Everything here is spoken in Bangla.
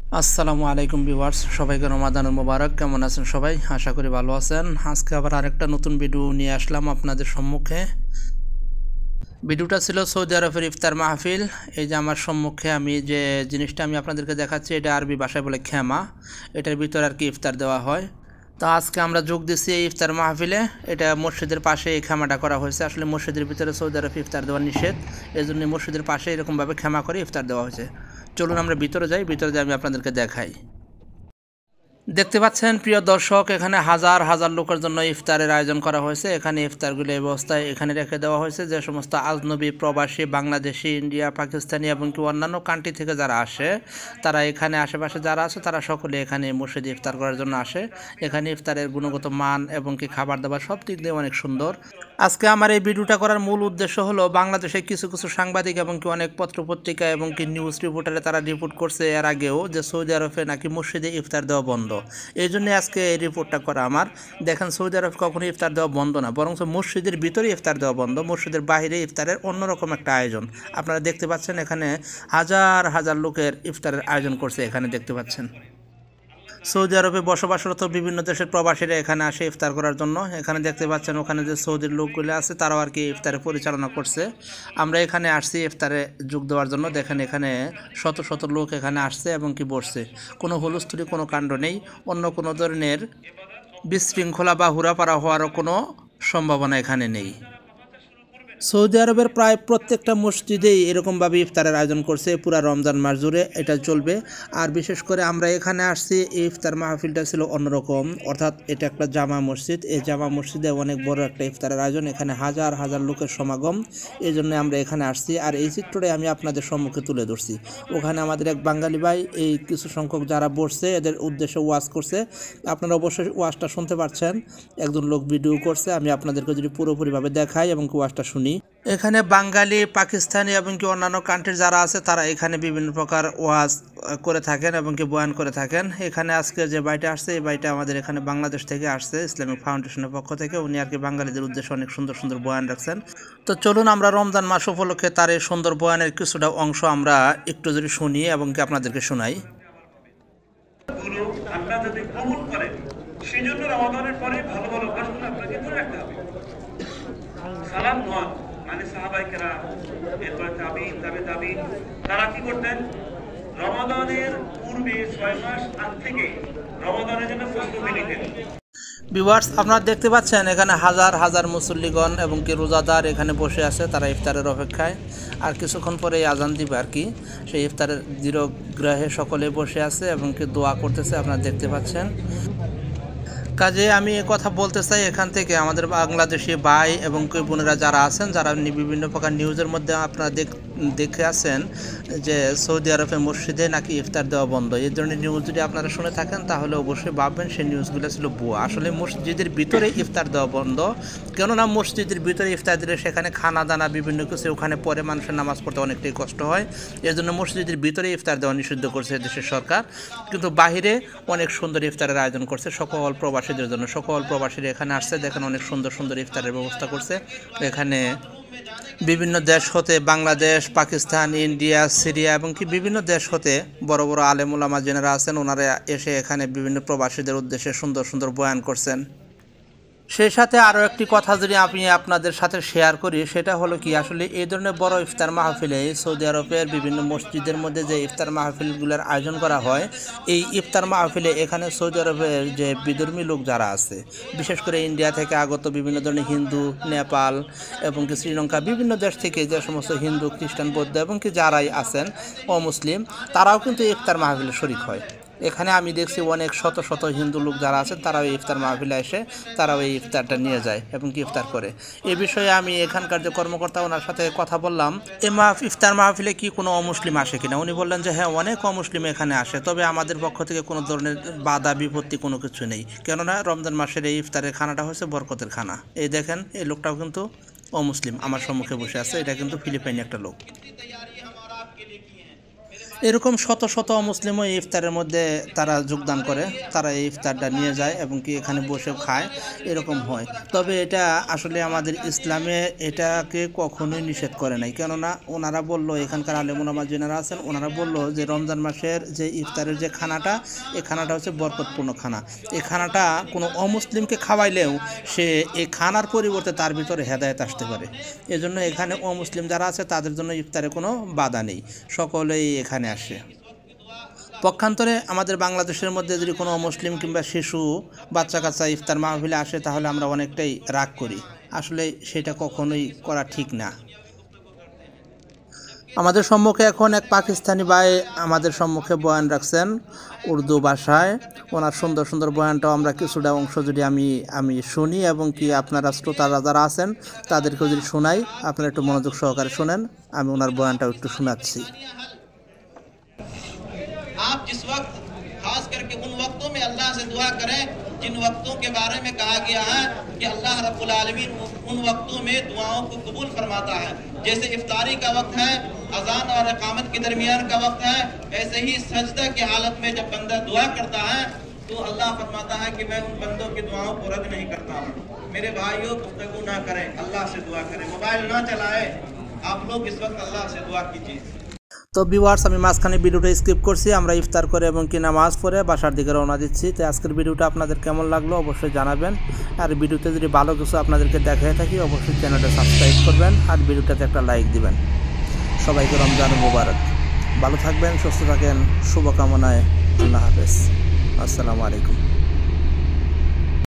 আসসালামু আলাইকুম ভিউয়ার্স, সবাইকে রমাদানুল মোবারক। কেমন আছেন সবাই? আশা করি ভালো আছেন। আজকে আবার আরেকটা নতুন ভিডিও নিয়ে আসলাম আপনাদের সম্মুখে। ভিডিওটা ছিল সৌদি আরবের ইফতার মাহফিল। এই যে আমার সম্মুখে আমি যে জিনিসটা আমি আপনাদেরকে দেখাচ্ছি, এটা আরবি ভাষায় বলে খেমা। এটার ভিতরে আর কি ইফতার দেওয়া হয়। তো আজকে আমরা যোগ দিচ্ছি এই ইফতার মাহফিলে। এটা মসজিদের পাশে এই খেমাটা করা হয়েছে। আসলে মসজিদের ভিতরে সৌদি আরবে ইফতার দেওয়া নিষেধ, এই জন্য মসজিদের পাশে এরকমভাবে খেমা করে ইফতার দেওয়া হয়েছে। চলুন আমরা ভিতরে যাই, ভিতরে যাই আমি আপনাদেরকে দেখাই। দেখতে পাচ্ছেন প্রিয় দর্শক, এখানে হাজার হাজার লোকের জন্য ইফতারের আয়োজন করা হয়েছে। এখানে ইফতারগুলো এই অবস্থায় এখানে রেখে দেওয়া হয়েছে। যে সমস্ত আজনবী, প্রবাসী, বাংলাদেশি, ইন্ডিয়া, পাকিস্তানি এবং কি অন্যান্য কান্ট্রি থেকে যারা আসে, তারা এখানে আশেপাশে যারা আছে তারা সকলে এখানে মসজিদে ইফতার করার জন্য আসে। এখানে ইফতারের গুণগত মান এবং কি খাবার দাবার সব দিক দিয়ে অনেক সুন্দর। আজকে আমার এই ভিডিওটা করার মূল উদ্দেশ্য হলো, বাংলাদেশে কিছু কিছু সাংবাদিক এবং কি অনেক পত্রপত্রিকা এবং কি নিউজ রিপোর্টারে তারা রিপোর্ট করছে এর আগেও যে সৌদি আরবে নাকি মসজিদে ইফতার দেওয়া বন্ধ। এই জন্য আজকে এই রিপোর্টটা করা আমার। দেখেন, সৌদি আরব কখনো ইফতার দেওয়া বন্ধ না, বরং মসজিদের ভিতরে ইফতার দেওয়া বন্ধ। মসজিদের বাইরে ইফতারের অন্যরকম একটা আয়োজন। আপনারা দেখতে পাচ্ছেন এখানে হাজার হাজার লোকের ইফতারের আয়োজন করছে। এখানে দেখতে পাচ্ছেন সৌদি আরবে বসবাসরত বিভিন্ন দেশের প্রবাসীরা এখানে আসে ইফতার করার জন্য। এখানে দেখতে পাচ্ছেন ওখানে যে সৌদির লোকগুলো আছে তারাও আর কি ইফতারে পরিচালনা করছে। আমরা এখানে আসছি ইফতারে যোগ দেওয়ার জন্য। দেখেন এখানে শত শত লোক এখানে আসছে এবং কি বসছে। কোনো হুলস্থুলি, কোনো কাণ্ড নেই। অন্য কোনো ধরনের বিশৃঙ্খলা বা হুড়াপাড়া হওয়ারও কোনো সম্ভাবনা এখানে নেই। সৌদি আরবের প্রায় প্রত্যেকটা মসজিদেই এরকমভাবে ইফতারের আয়োজন করছে পুরা রমজান মাস জুড়ে। এটা চলবে। আর বিশেষ করে আমরা এখানে আসছি, এই ইফতার মাহফিলটা ছিল অন্যরকম। অর্থাৎ এটা একটা জামা মসজিদ। এই জামা মসজিদে অনেক বড় একটা ইফতারের আয়োজন। এখানে হাজার হাজার লোকের সমাগম। এই জন্য আমরা এখানে আসছি। আর এই চিত্রটাই আমি আপনাদের সম্মুখে তুলে ধরছি। ওখানে আমাদের এক বাঙালি ভাই এই কিছু সংখ্যক যারা বসছে এদের উদ্দেশ্যে ওয়াজ করছে। আপনারা অবশ্যই ওয়াজটা শুনতে পাচ্ছেন। একজন লোক ভিডিও করছে। আমি আপনাদেরকে যদি পুরোপুরিভাবে দেখাই এবং ওয়াজটা শুনি। এখানে বাঙালি, পাকিস্তানি এবং কি অন্যান্য কান্ট্রির যারা আছে তারা এখানে বিভিন্ন প্রকার ওয়াজ করে থাকেন এবং কি বয়ান করে থাকেন। এখানে আজকে যে ভাইটা আসছে, এই ভাইটা আমাদের এখানে বাংলাদেশ থেকে আসছে, ইসলামিক ফাউন্ডেশনের পক্ষ থেকে। উনি আর কি বাঙালিদের উদ্দেশ্যে অনেক সুন্দর সুন্দর বয়ান রাখছেন। তো চলুন আমরা রমজান মাস উপলক্ষে তার এই সুন্দর বয়ানের কিছুটা অংশ আমরা একটু যদি শুনি এবং কি আপনাদেরকে শোনাই। আল্লাহ যদি কবুল করেন, সেই জন্য রমাদানের পরে ভালো ভালো কাজগুলো আপনাকে করে রাখতে হবে। সালাম নয় মানে সাহাবায়ে কেরাম, এরপর তাবিঈন, তাবিঈন, তারা কি করতেন? রমাদানের পূর্বে 6 মাস আগ থেকে রমাদানের জন্য প্রস্তুতি নিতেন। ভিউয়ার্স, আপনারা দেখতে পাচ্ছেন এখানে হাজার হাজার মুসল্লিগণ এবং কি রোজাদার এখানে বসে আছে, তারা ইফতারের অপেক্ষায়। আর কিছুক্ষণ পরে আজান দিবে আর কি। সেই ইফতারের দৃঢ়গ্রহে সকলে বসে আছে এবং কি দোয়া করতেছে, আপনারা দেখতে পাচ্ছেন। কাজে আমি কথা বলতে চাই, এখান থেকে আমাদের বাংলাদেশি ভাই এবং বোনেরা যারা আছেন, যারা বিভিন্ন প্রকার নিউজের মধ্যে আপনারা দেখে আছেন যে সৌদি আরবে মসজিদে নাকি ইফতার দেওয়া বন্ধ, এই ধরনের নিউজ যদি আপনারা শুনে থাকেন তাহলে অবশ্যই ভাববেন সেই নিউজগুলো ছিল ভুয়া। আসলে মসজিদের ভিতরে ইফতার দেওয়া বন্ধ। কেননা মসজিদের ভিতরে ইফতার দিলে সেখানে খানা দানা বিভিন্ন কিছু ওখানে পরে মানুষের নামাজ পড়তে অনেকটাই কষ্ট হয়। এর জন্য মসজিদের ভিতরে ইফতার দেওয়া নিষিদ্ধ করছে দেশের সরকার। কিন্তু বাহিরে অনেক সুন্দর ইফতারের আয়োজন করছে সকল প্রবাসীদের জন্য। সকল প্রবাসীরা এখানে আসছে, দেখেন অনেক সুন্দর সুন্দর ইফতারের ব্যবস্থা করছে। এখানে বিভিন্ন দেশ হতে, বাংলাদেশ, পাকিস্তান, ইন্ডিয়া, সিরিয়া এবং কি বিভিন্ন দেশ হতে বড় বড় আলেম ওলামা যারা আছেন, ওনারা এসে এখানে বিভিন্ন প্রবাসীদের উদ্দেশ্যে সুন্দর সুন্দর বয়ান করছেন। সেই সাথে আরও একটি কথা যদি আমি আপনাদের সাথে শেয়ার করি, সেটা হলো কি, আসলে এই ধরনের বড় ইফতার মাহফিলে সৌদি আরবের বিভিন্ন মসজিদের মধ্যে যে ইফতার মাহফিলগুলোর আয়োজন করা হয়, এই ইফতার মাহফিলে এখানে সৌদি আরবের যে বিধর্মী লোক যারা আছে, বিশেষ করে ইন্ডিয়া থেকে আগত বিভিন্ন ধরনের হিন্দু, নেপাল এবং কি শ্রীলঙ্কা, বিভিন্ন দেশ থেকে যে সমস্ত হিন্দু, খ্রিস্টান, বৌদ্ধ এবং কি যারাই আছেন অমুসলিম, তারাও কিন্তু ইফতার মাহফিলে শরিক হয়। এখানে আমি দেখছি অনেক শত শত হিন্দু লোক যারা আছেন তারাও এই ইফতার মাহফিলে এসে তারাও এই ইফতারটা নিয়ে যায় এবং কি ইফতার করে। এ বিষয়ে আমি এখানকার যে কর্মকর্তা ওনার সাথে কথা বললাম, ইফতার মাহফিলে কি কোনো অমুসলিম আসে কিনা। উনি বললেন যে হ্যাঁ, অনেক অমুসলিম এখানে আসে, তবে আমাদের পক্ষ থেকে কোনো ধরনের বাধা বিপত্তি কোনো কিছু নেই। কেননা রমজান মাসের এই ইফতারের খানাটা হচ্ছে বরকতের খানা। এই দেখেন, এই লোকটাও কিন্তু অমুসলিম আমার সম্মুখে বসে আছে। এটা কিন্তু ফিলিপাইনি একটা লোক। এরকম শত শত মুসলিমও এই ইফতারের মধ্যে তারা যোগদান করে, তারা এই ইফতারটা নিয়ে যায় এবং কি এখানে বসেও খায়, এরকম হয়। তবে এটা আসলে আমাদের ইসলামে এটাকে কখনোই নিষেধ করে নাই, কেননা ওনারা বললো, এখানকার আলেম ওলামা যিনারা আছেন ওনারা বললো যে রমজান মাসের যে ইফতারের যে খানাটা, এই খানাটা হচ্ছে বরকতপূর্ণ খানা। এই খানাটা কোনো অমুসলিমকে খাওয়াইলেও সে এই খানার পরিবর্তে তার ভিতরে হেদায়েত আসতে পারে। এজন্য এখানে অমুসলিম যারা আছে তাদের জন্য ইফতারে কোনো বাধা নেই, সকলেই এখানে আসে। পক্ষান্তরে আমাদের বাংলাদেশের মধ্যে যদি কোনো মুসলিম কিংবা শিশু বাচ্চা কাচ্চা ইফতার মাহফিলে আসে তাহলে আমরা অনেকটাই রাগ করি, আসলে সেটা কখনোই করা ঠিক না। আমাদের সম্মুখে এখন এক পাকিস্তানি ভাই আমাদের সম্মুখে বয়ান রাখছেন উর্দু ভাষায়। ওনার সুন্দর সুন্দর বয়ানটাও আমরা কিছুটা অংশ যদি আমি শুনি এবং কি আপনারা শ্রোতারা যারা আছেন তাদেরকেও যদি শোনাই, আপনারা একটু মনোযোগ সহকারে শোনেন। আমি ওনার বয়ানটাও একটু শোনাচ্ছি। आप जिस वक्त खास करके उन वक्तों में अल्लाह से दुआ करें जिन वक्तों के बारे में कहा गया है कि अल्लाह रब्बुल आलमीन उन वक्तों में दुआओं को कबूल फरमाता है। जैसे इफ्तारी का वक्त है, अजान और इकामत के दरमियान का वक्त है, ऐसे ही सजदा की हालत में जब बंदा दुआ करता है तो अल्लाह फरमाता है कि मैं उन बंदों की दुआओं को रद्द नहीं करता हूँ। मेरे भाइयों, गुफ्तगू ना करें, अल्लाह से दुआ करें, मोबाइल ना चलाएं। आप लोग इस वक्त अल्लाह से दुआ कीजिए। তো ভিউয়ার্স, আমি মাঝখানে ভিডিওটা স্কিপ করছি। আমরা ইফতার করে এবং কি নামাজ পড়ে বাসার দিকে রওনা দিচ্ছি। তো আজকের ভিডিওটা আপনাদের কেমন লাগলো অবশ্যই জানাবেন। আর ভিডিওতে যদি ভালো কিছু আপনাদেরকে দেখায় থাকি অবশ্যই চ্যানেলটা সাবস্ক্রাইব করবেন আর ভিডিওটাতে একটা লাইক দিবেন। সবাইকে রমজান মুবারক। ভালো থাকবেন, সুস্থ থাকেন, শুভকামনায়। আল্লাহ হাফেজ। আসসালামু আলাইকুম।